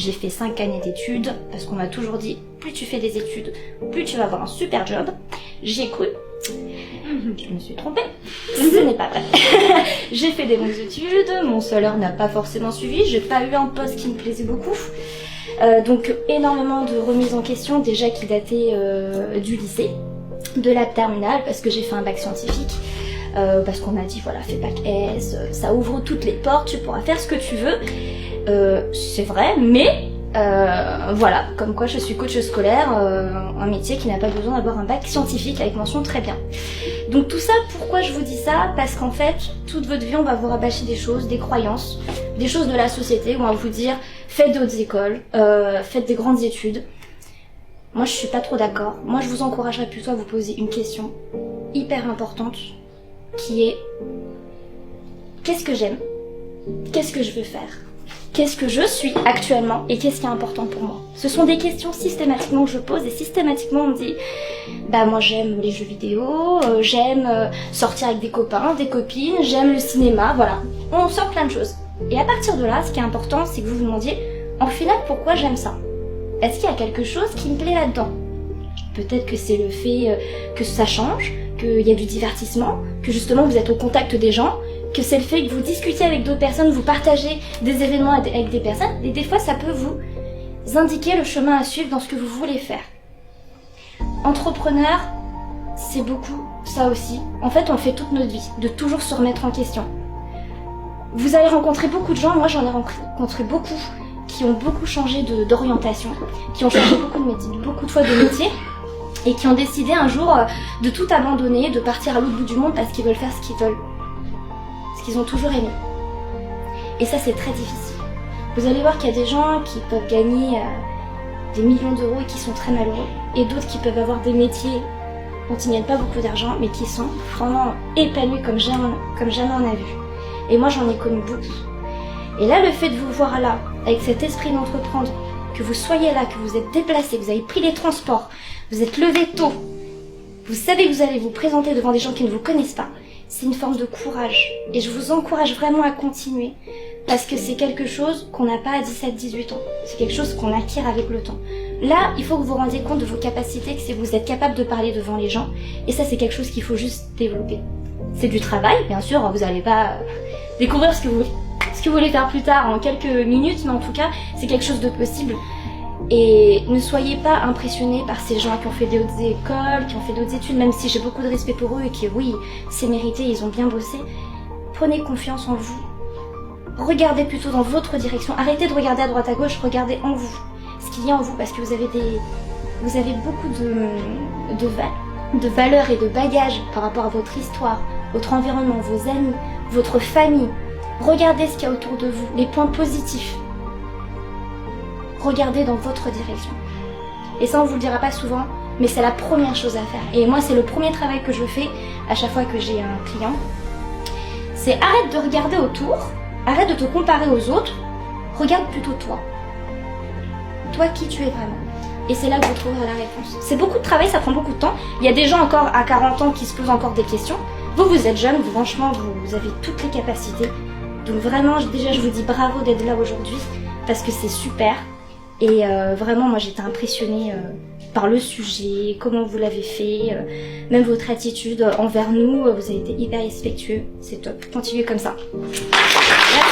J'ai fait 5 années d'études, parce qu'on m'a toujours dit, plus tu fais des études, plus tu vas avoir un super job. J'y ai cru. Je me suis trompée. Ce n'est pas vrai. J'ai fait des bonnes études, mon salaire n'a pas forcément suivi, j'ai pas eu un poste qui me plaisait beaucoup. Donc énormément de remises en question, déjà qui dataient du lycée, de la terminale, parce que j'ai fait un bac scientifique. Parce qu'on m'a dit voilà, fais bac S, ça ouvre toutes les portes, tu pourras faire ce que tu veux. C'est vrai, mais voilà, comme quoi je suis coach scolaire, un métier qui n'a pas besoin d'avoir un bac scientifique avec mention très bien. Donc tout ça, pourquoi je vous dis ça? Parce qu'en fait, toute votre vie, on va vous rabâcher des choses, des croyances, des choses de la société, où on va vous dire faites d'autres écoles, faites des grandes études. Moi, je suis pas trop d'accord. Moi, je vous encouragerais plutôt à vous poser une question hyper importante, qui est qu'est-ce que j'aime, qu'est-ce que je veux faire, qu'est-ce que je suis actuellement et qu'est-ce qui est important pour moi. Ce sont des questions systématiquement que je pose et systématiquement on me dit bah moi j'aime les jeux vidéo, j'aime sortir avec des copains, des copines, j'aime le cinéma, voilà. On sort plein de choses. Et à partir de là, ce qui est important, c'est que vous vous demandiez en final pourquoi j'aime ça. Est-ce qu'il y a quelque chose qui me plaît là-dedans? Peut-être que c'est le fait que ça change, qu'il y a du divertissement, que justement vous êtes au contact des gens, que c'est le fait que vous discutiez avec d'autres personnes, vous partagez des événements avec des personnes, et des fois ça peut vous indiquer le chemin à suivre dans ce que vous voulez faire. Entrepreneur, c'est beaucoup ça aussi. En fait, on le fait toute notre vie, de toujours se remettre en question. Vous allez rencontrer beaucoup de gens, moi j'en ai rencontré beaucoup, qui ont beaucoup changé d'orientation, qui ont changé beaucoup de fois de métier, et qui ont décidé un jour de tout abandonner, de partir à l'autre bout du monde parce qu'ils veulent faire ce qu'ils veulent. Ce qu'ils ont toujours aimé. Et ça, c'est très difficile. Vous allez voir qu'il y a des gens qui peuvent gagner des millions d'euros et qui sont très malheureux. Et d'autres qui peuvent avoir des métiers dont ils ne gagnent pas beaucoup d'argent, mais qui sont vraiment épanouis comme jamais on a vu. Et moi, j'en ai connu beaucoup. Et là, le fait de vous voir là, avec cet esprit d'entreprendre, que vous soyez là, que vous êtes déplacé, que vous avez pris les transports, vous êtes levé tôt, vous savez que vous allez vous présenter devant des gens qui ne vous connaissent pas, c'est une forme de courage. Et je vous encourage vraiment à continuer, parce que c'est quelque chose qu'on n'a pas à 17-18 ans. C'est quelque chose qu'on acquiert avec le temps. Là, il faut que vous vous rendiez compte de vos capacités, que vous êtes capable de parler devant les gens, et ça, c'est quelque chose qu'il faut juste développer. C'est du travail, bien sûr, vous n'allez pas découvrir ce que vous voulez faire plus tard en quelques minutes, mais en tout cas, c'est quelque chose de possible. Et ne soyez pas impressionnés par ces gens qui ont fait d'autres écoles, qui ont fait d'autres études, même si j'ai beaucoup de respect pour eux et que oui, c'est mérité, ils ont bien bossé. Prenez confiance en vous. Regardez plutôt dans votre direction. Arrêtez de regarder à droite à gauche, regardez en vous. Ce qu'il y a en vous, parce que vous avez beaucoup de valeurs et de bagages par rapport à votre histoire, votre environnement, vos amis, votre famille. Regardez ce qu'il y a autour de vous, les points positifs. Regardez dans votre direction. Et ça, on vous le dira pas souvent, mais c'est la première chose à faire. Et moi, c'est le premier travail que je fais à chaque fois que j'ai un client. C'est arrête de regarder autour, arrête de te comparer aux autres, regarde plutôt toi. Toi, qui tu es vraiment. Et c'est là que vous trouverez la réponse. C'est beaucoup de travail, ça prend beaucoup de temps. Il y a des gens encore à 40 ans qui se posent encore des questions. Vous êtes jeune, franchement, vous avez toutes les capacités. Donc vraiment, déjà, je vous dis bravo d'être là aujourd'hui, parce que c'est super. Et vraiment, moi, j'étais impressionnée par le sujet, comment vous l'avez fait, même votre attitude envers nous, vous avez été hyper respectueux. C'est top. Continuez comme ça. Merci.